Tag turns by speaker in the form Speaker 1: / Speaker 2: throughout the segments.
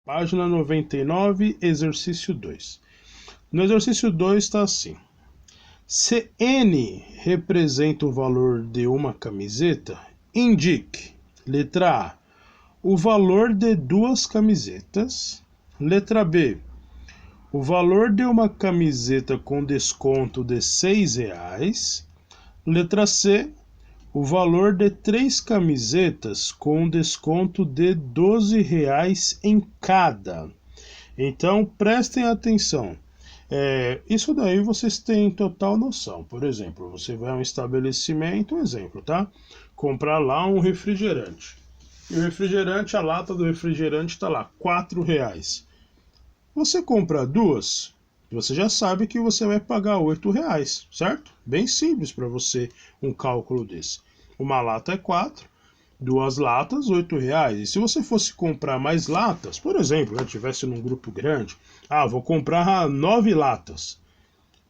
Speaker 1: Página 99, exercício 2. No exercício 2 está assim. Se N representa o valor de uma camiseta, indique, letra A, o valor de duas camisetas. Letra B, o valor de uma camiseta com desconto de R$6. Letra C, o valor de 3 camisetas com desconto de R$12 em cada. Então, prestem atenção. Isso daí vocês têm total noção. Por exemplo, você vai a um estabelecimento, exemplo, tá? Comprar lá um refrigerante. E o refrigerante, a lata do refrigerante está lá, R$4. Você compra duas, você já sabe que você vai pagar R$8, certo? Bem simples para você um cálculo desse. Uma lata é 4, duas latas, R$8. E se você fosse comprar mais latas, por exemplo, tivesse num grupo grande, vou comprar 9 latas.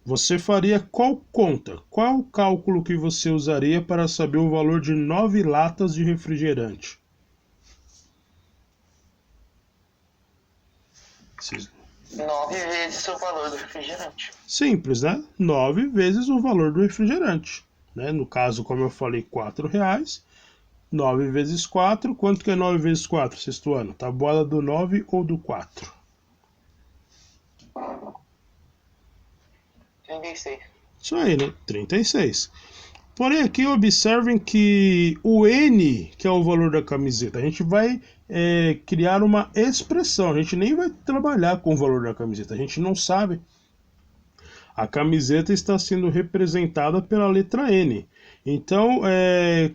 Speaker 1: Você faria qual conta? Qual cálculo que você usaria para saber o valor de 9 latas de refrigerante?
Speaker 2: 9 vezes o valor do refrigerante.
Speaker 1: Simples, né? 9 vezes o valor do refrigerante. Né? No caso, como eu falei, R$4. 9 vezes 4. Quanto que é 9 vezes 4, sexto ano? Tabuada do 9 ou do 4?
Speaker 2: 36.
Speaker 1: Isso aí, né? 36. Porém, aqui observem que o N, que é o valor da camiseta, a gente vai criar uma expressão. A gente nem vai trabalhar com o valor da camiseta. A gente não sabe. A camiseta está sendo representada pela letra N. Então,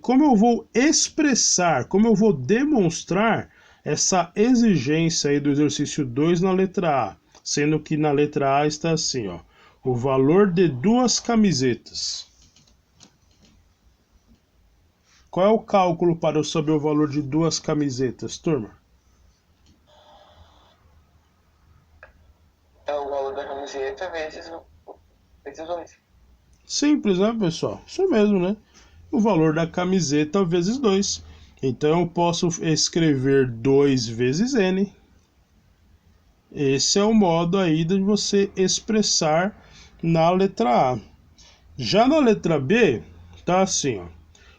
Speaker 1: como eu vou expressar, como eu vou demonstrar essa exigência aí do exercício 2 na letra A? Sendo que na letra A está assim, ó, o valor de duas camisetas. Qual é o cálculo para eu saber o valor de duas camisetas, turma?
Speaker 2: É o valor da camiseta vezes 2.
Speaker 1: Simples, né, pessoal? Isso mesmo, né? O valor da camiseta vezes 2. Então eu posso escrever 2 vezes N. Esse é o modo aí de você expressar na letra A. Já na letra B, tá assim, ó.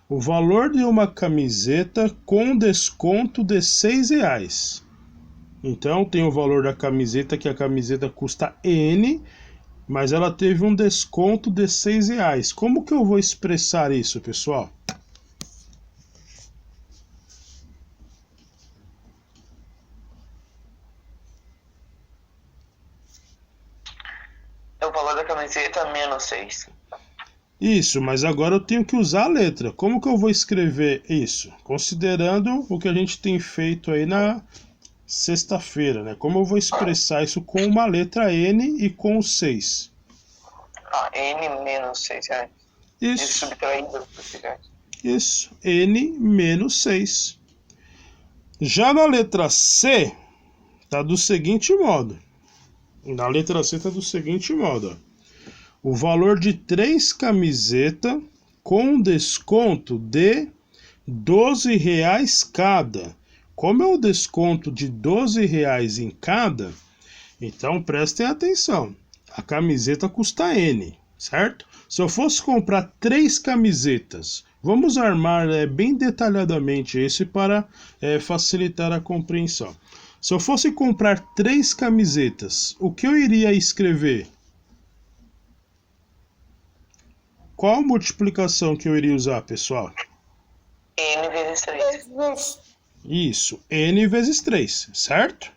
Speaker 1: O valor de uma camiseta com desconto de R$6. Então tem o valor da camiseta, que a camiseta custa N, mas ela teve um desconto de R$6. Como que eu vou expressar isso, pessoal?
Speaker 2: É o valor da camiseta menos 6.
Speaker 1: Isso, mas agora eu tenho que usar a letra. Como que eu vou escrever isso? Considerando o que a gente tem feito aí na sexta-feira, né? Como eu vou expressar isso com uma letra N e com o 6?
Speaker 2: N menos 6 reais.
Speaker 1: Isso.
Speaker 2: Subtraído por R$6.
Speaker 1: Isso, N menos 6. Já na letra C, tá do seguinte modo. Na letra C tá do seguinte modo, ó. O valor de 3 camisetas com desconto de R$12 cada. Como é o desconto de R$12 em cada, então prestem atenção. A camiseta custa N, certo? Se eu fosse comprar 3 camisetas, vamos armar bem detalhadamente esse para facilitar a compreensão. Se eu fosse comprar 3 camisetas, o que eu iria escrever? Qual multiplicação que eu iria usar, pessoal?
Speaker 2: N vezes 3.
Speaker 1: Isso, N vezes 3, certo?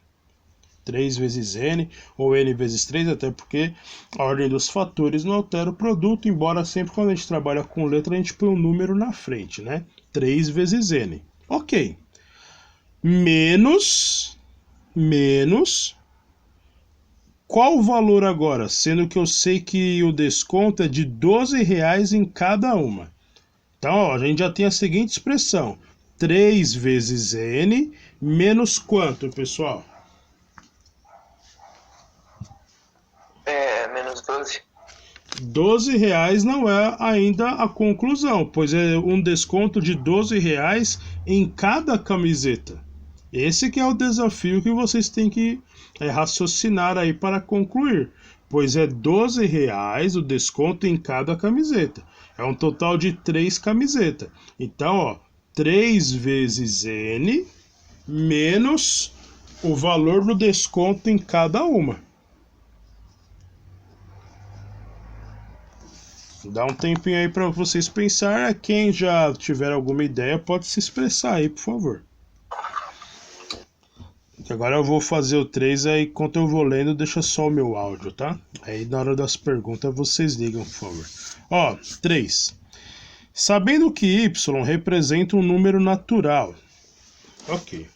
Speaker 1: 3 vezes N, ou N vezes 3, até porque a ordem dos fatores não altera o produto, embora sempre quando a gente trabalha com letra, a gente põe um número na frente, né? 3 vezes N. Ok. Menos... Qual o valor agora? Sendo que eu sei que o desconto é de R$12 em cada uma. Então, ó, a gente já tem a seguinte expressão. 3 vezes N menos quanto, pessoal?
Speaker 2: Menos 12.
Speaker 1: R$12 não é ainda a conclusão, pois é um desconto de R$12 em cada camiseta. Esse que é o desafio que vocês têm que raciocinar aí para concluir, pois é R$ 12 o desconto em cada camiseta. É um total de 3 camisetas. Então, ó, 3 vezes N menos o valor do desconto em cada uma. Dá um tempinho aí para vocês pensar. Quem já tiver alguma ideia pode se expressar aí, por favor. Agora eu vou fazer o 3, aí enquanto eu vou lendo, deixa só o meu áudio, tá? Aí na hora das perguntas vocês ligam, por favor. Ó, 3. Sabendo que y representa um número natural. Ok.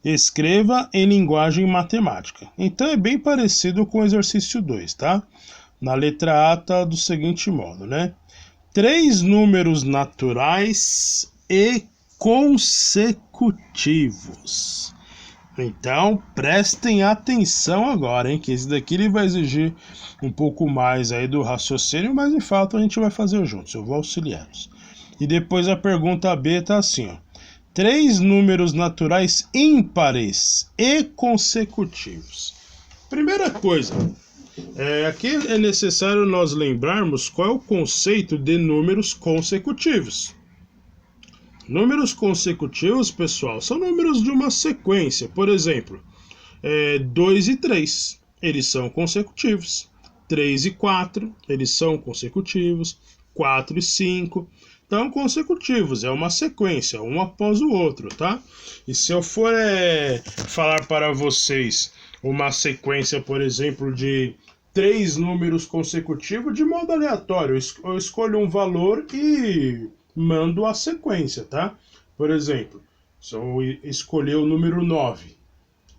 Speaker 1: Escreva em linguagem matemática. Então é bem parecido com o exercício 2, tá? Na letra A tá do seguinte modo, né? 3 números naturais e consecutivos. Então, prestem atenção agora, hein? Que esse daqui ele vai exigir um pouco mais aí do raciocínio, mas de fato a gente vai fazer juntos, eu vou auxiliá-los. E depois a pergunta B tá assim, ó. 3 números naturais ímpares e consecutivos. Primeira coisa, aqui é necessário nós lembrarmos qual é o conceito de números consecutivos. Números consecutivos, pessoal, são números de uma sequência. Por exemplo, 2 e 3, eles são consecutivos. 3 e 4, eles são consecutivos. 4 e 5, então consecutivos, é uma sequência, um após o outro, tá? E se eu for falar para vocês uma sequência, por exemplo, de 3 números consecutivos, de modo aleatório, eu escolho um valor e mando a sequência, tá? Por exemplo, se eu escolher o número 9,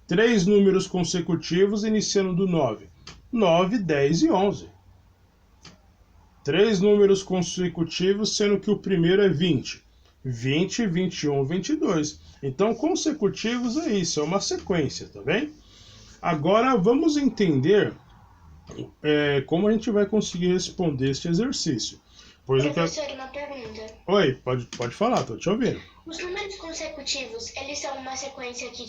Speaker 1: 3 números consecutivos iniciando do 9, 9, 10 e 11. 3 números consecutivos, sendo que o primeiro é 20. 20, 21, 22. Então, consecutivos é isso, é uma sequência, tá bem? Agora, vamos entender como a gente vai conseguir responder este exercício.
Speaker 3: Professor, uma pergunta.
Speaker 1: Oi, pode falar, tô te ouvindo.
Speaker 3: Os números consecutivos, eles são uma sequência que,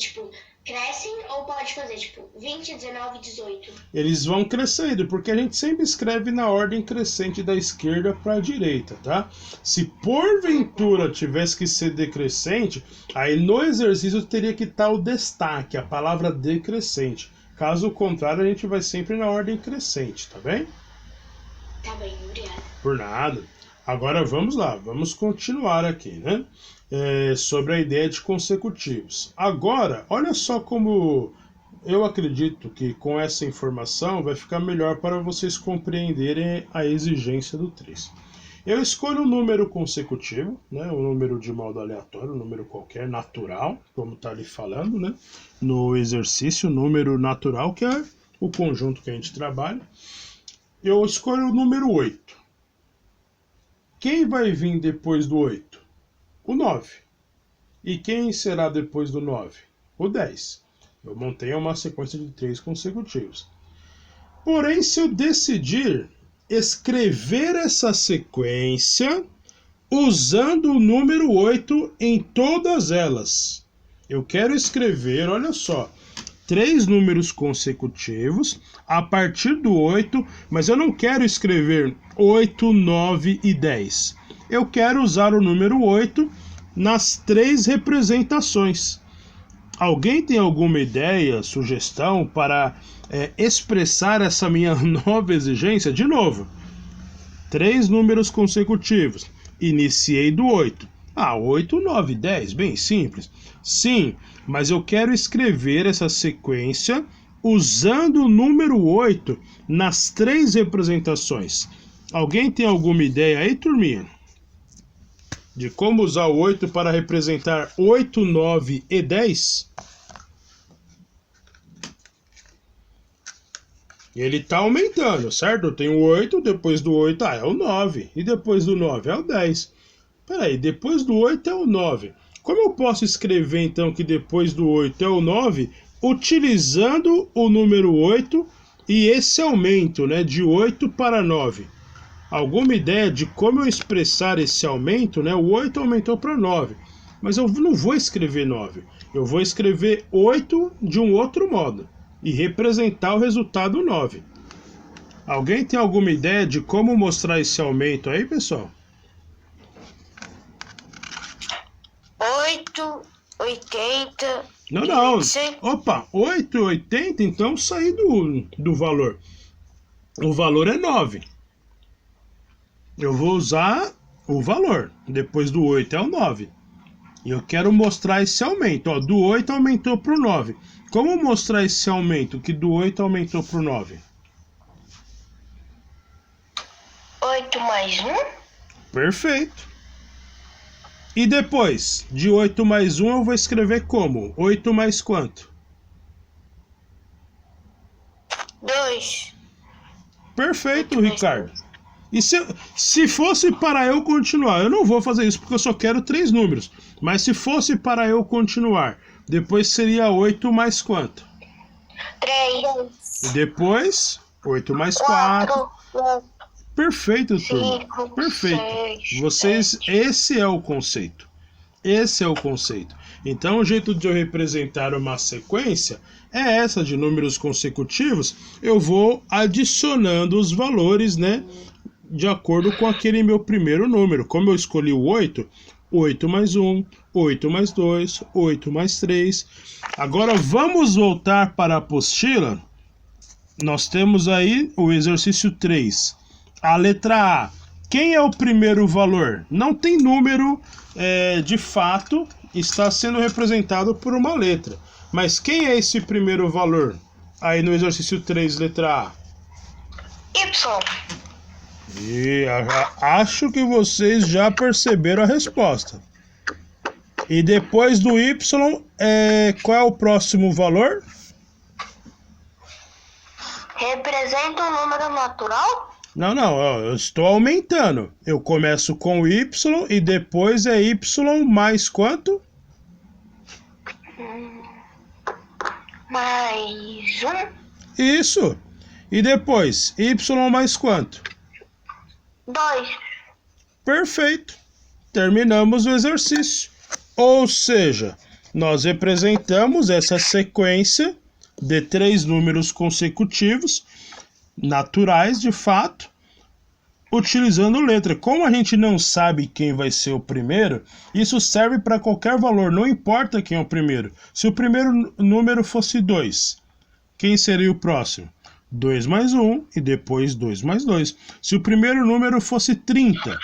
Speaker 3: crescem ou pode fazer, 20, 19, 18?
Speaker 1: Eles vão crescendo, porque a gente sempre escreve na ordem crescente da esquerda para a direita, tá? Se porventura tivesse que ser decrescente, aí no exercício teria que estar o destaque, a palavra decrescente. Caso contrário, a gente vai sempre na ordem crescente, tá bem?
Speaker 3: Tá bem, obrigada.
Speaker 1: Por nada. Agora vamos lá, vamos continuar aqui, né? Sobre a ideia de consecutivos. Agora, olha só como eu acredito que com essa informação vai ficar melhor para vocês compreenderem a exigência do 3. Eu escolho um número consecutivo, né? Um número de modo aleatório, um número qualquer, natural, como está ali falando, né? No exercício, número natural, que é o conjunto que a gente trabalha. Eu escolho o número 8. Quem vai vir depois do 8? O 9. E quem será depois do 9? O 10. Eu montei uma sequência de 3 consecutivos. Porém, se eu decidir escrever essa sequência usando o número 8 em todas elas, eu quero escrever, olha só, 3 números consecutivos a partir do 8, mas eu não quero escrever 8, 9 e 10. Eu quero usar o número 8 nas 3 representações. Alguém tem alguma ideia, sugestão para expressar essa minha nova exigência? De novo, 3 números consecutivos. Iniciei do 8. 8, 9, 10, bem simples. Sim, mas eu quero escrever essa sequência usando o número 8 nas 3 representações. Alguém tem alguma ideia aí, turminha? De como usar o 8 para representar 8, 9 e 10? Ele está aumentando, certo? Eu tenho 8, depois do 8 é o 9. E depois do 9 é o 10. Peraí, depois do 8 é o 9. Como eu posso escrever então que depois do 8 é o 9, utilizando o número 8 e esse aumento, né, de 8 para 9? Alguma ideia de como eu expressar esse aumento, né? O 8 aumentou para 9. Mas eu não vou escrever 9. Eu vou escrever 8 de um outro modo e representar o resultado 9. Alguém tem alguma ideia de como mostrar esse aumento aí, pessoal?
Speaker 4: 8, 80.
Speaker 1: Não.
Speaker 4: 100.
Speaker 1: Opa, 8 e 80, então saí do valor. O valor é 9. Eu vou usar o valor. Depois do 8 é o 9. E eu quero mostrar esse aumento. Ó, do 8 aumentou para o 9. Como mostrar esse aumento que do 8 aumentou para o 9?
Speaker 4: 8 mais 1.
Speaker 1: Perfeito. E depois, de 8 mais 1 eu vou escrever como? 8 mais quanto?
Speaker 4: 2.
Speaker 1: Perfeito,
Speaker 4: 8 mais
Speaker 1: Ricardo. E se fosse para eu continuar, eu não vou fazer isso porque eu só quero 3 números. Mas se fosse para eu continuar, depois seria 8 mais quanto?
Speaker 4: 3.
Speaker 1: E depois, 8 mais 4.
Speaker 4: 4.
Speaker 1: Perfeito, turma.
Speaker 4: 5.
Speaker 1: Perfeito.
Speaker 4: 6.
Speaker 1: Vocês, esse é o conceito. Esse é o conceito. Então, o jeito de eu representar uma sequência é essa de números consecutivos. Eu vou adicionando os valores, né? De acordo com aquele meu primeiro número. Como eu escolhi o 8, 8 mais 1, 8 mais 2, 8 mais 3. Agora vamos voltar para a apostila. Nós temos aí o exercício 3. A letra A. Quem é o primeiro valor? Não tem número, de fato, está sendo representado por uma letra. Mas quem é esse primeiro valor? Aí no exercício 3, letra A.
Speaker 4: Y.
Speaker 1: E acho que vocês já perceberam a resposta. E depois do Y, qual é o próximo valor?
Speaker 4: Representa um número natural?
Speaker 1: Não, ó, eu estou aumentando. Eu começo com Y e depois é Y mais quanto?
Speaker 4: Mais 1.
Speaker 1: Isso. E depois, Y mais quanto?
Speaker 4: 2.
Speaker 1: Perfeito. Terminamos o exercício. Ou seja, nós representamos essa sequência de 3 números consecutivos, naturais de fato, utilizando letra. Como a gente não sabe quem vai ser o primeiro, isso serve para qualquer valor, não importa quem é o primeiro. Se o primeiro número fosse 2, quem seria o próximo? 2 mais 1 e depois 2 mais 2. Se o primeiro número fosse 30,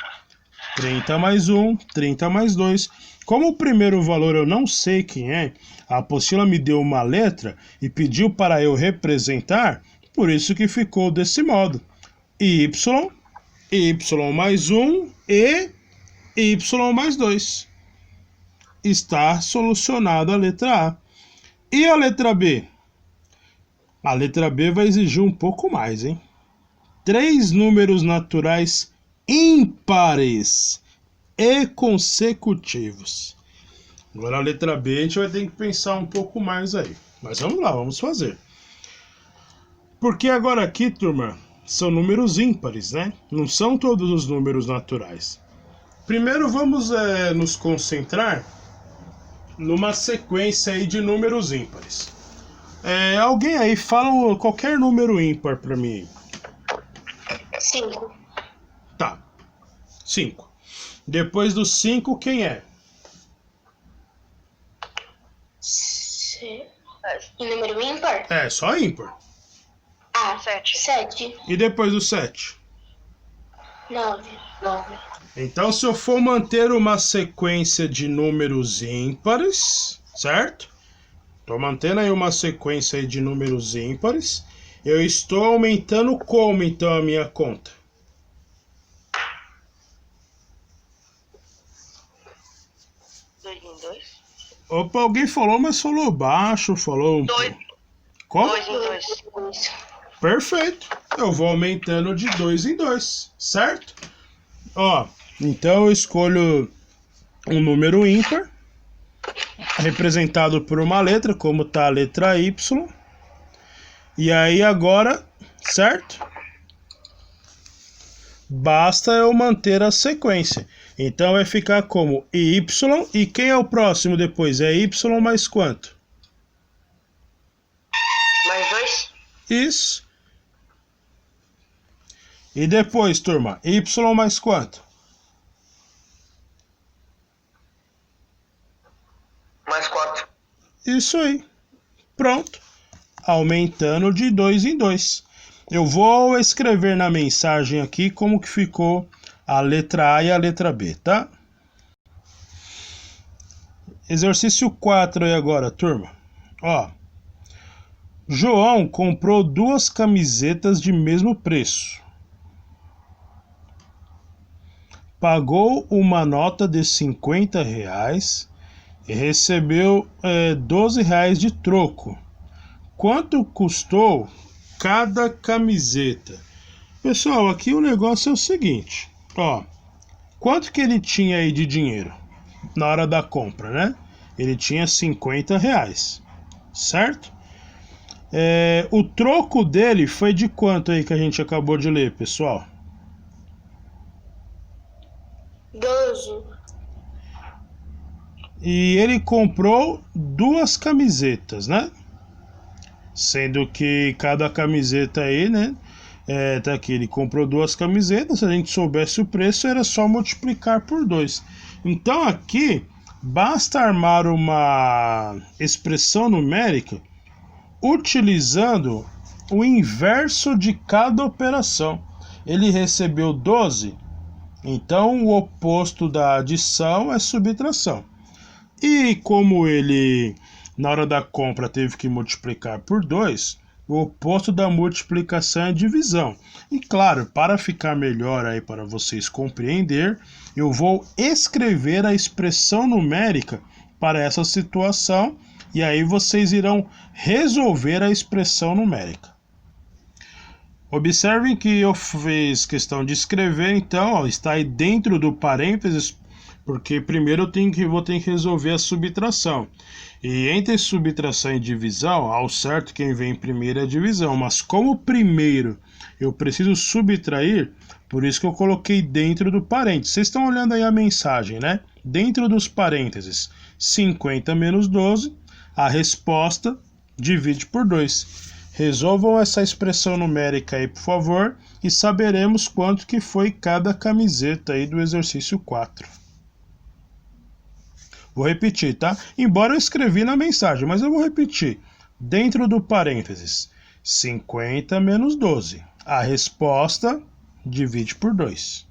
Speaker 1: 30 mais 1, 30 mais 2. Como o primeiro valor eu não sei quem é, a apostila me deu uma letra e pediu para eu representar, por isso que ficou desse modo. Y mais 1 e Y mais 2. Está solucionada a letra A. E a letra B? A letra B vai exigir um pouco mais, hein? 3 números naturais ímpares e consecutivos. Agora a letra B a gente vai ter que pensar um pouco mais aí. Mas vamos lá, vamos fazer. Porque agora aqui, turma, são números ímpares, né? Não são todos os números naturais. Primeiro vamos nos concentrar numa sequência aí de números ímpares. Alguém aí fala qualquer número ímpar para mim.
Speaker 4: 5.
Speaker 1: Tá. 5. Depois do 5, quem é?
Speaker 3: Número ímpar?
Speaker 1: Só ímpar.
Speaker 3: Ah,
Speaker 4: 7.
Speaker 3: 7.
Speaker 1: E depois do 7?
Speaker 3: 9.
Speaker 1: Então, se eu for manter uma sequência de números ímpares, certo? Estou mantendo aí uma sequência aí de números ímpares. Eu estou aumentando como, então, a minha conta? Opa, alguém falou, mas falou baixo, falou...
Speaker 4: 2.
Speaker 1: Como?
Speaker 4: 2 em 2.
Speaker 1: Perfeito. Eu vou aumentando de 2 em 2, certo? Ó, então eu escolho um número ímpar, representado por uma letra, como tá a letra Y. E aí agora, certo? Basta eu manter a sequência. Então vai ficar como y, e quem é o próximo depois? É y mais quanto?
Speaker 4: Mais 2.
Speaker 1: Isso. E depois, turma, y mais quanto?
Speaker 2: Mais 4.
Speaker 1: Isso aí. Pronto. Aumentando de 2 em 2. Eu vou escrever na mensagem aqui como que ficou a letra A e a letra B, tá? Exercício 4 aí agora, turma. Ó. João comprou 2 camisetas de mesmo preço. Pagou uma nota de R$ 50 e recebeu R$ 12 de troco. Quanto custou cada camiseta? Pessoal, aqui o negócio é o seguinte, ó, quanto que ele tinha aí de dinheiro na hora da compra, né? Ele tinha R$ 50, certo? O troco dele foi de quanto aí que a gente acabou de ler, pessoal?
Speaker 4: 12.
Speaker 1: E ele comprou 2 camisetas, né? Sendo que cada camiseta aí, né? Tá aqui, ele comprou 2 camisetas. Se a gente soubesse o preço, era só multiplicar por 2. Então aqui, basta armar uma expressão numérica utilizando o inverso de cada operação. Ele recebeu 12, então o oposto da adição é subtração. E como ele, na hora da compra, teve que multiplicar por 2, o oposto da multiplicação é divisão. E claro, para ficar melhor aí para vocês compreender, eu vou escrever a expressão numérica para essa situação e aí vocês irão resolver a expressão numérica. Observem que eu fiz questão de escrever, então, ó, está aí dentro do parênteses, porque primeiro vou ter que resolver a subtração. E entre subtração e divisão, ao certo quem vem primeiro é a divisão. Mas como primeiro eu preciso subtrair, por isso que eu coloquei dentro do parênteses. Vocês estão olhando aí a mensagem, né? Dentro dos parênteses, 50 menos 12, a resposta divide por 2. Resolvam essa expressão numérica aí, por favor, e saberemos quanto que foi cada camiseta aí do exercício 4. Vou repetir, tá? Embora eu escrevi na mensagem, mas eu vou repetir. Dentro do parênteses, 50 menos 12. A resposta divide por 2.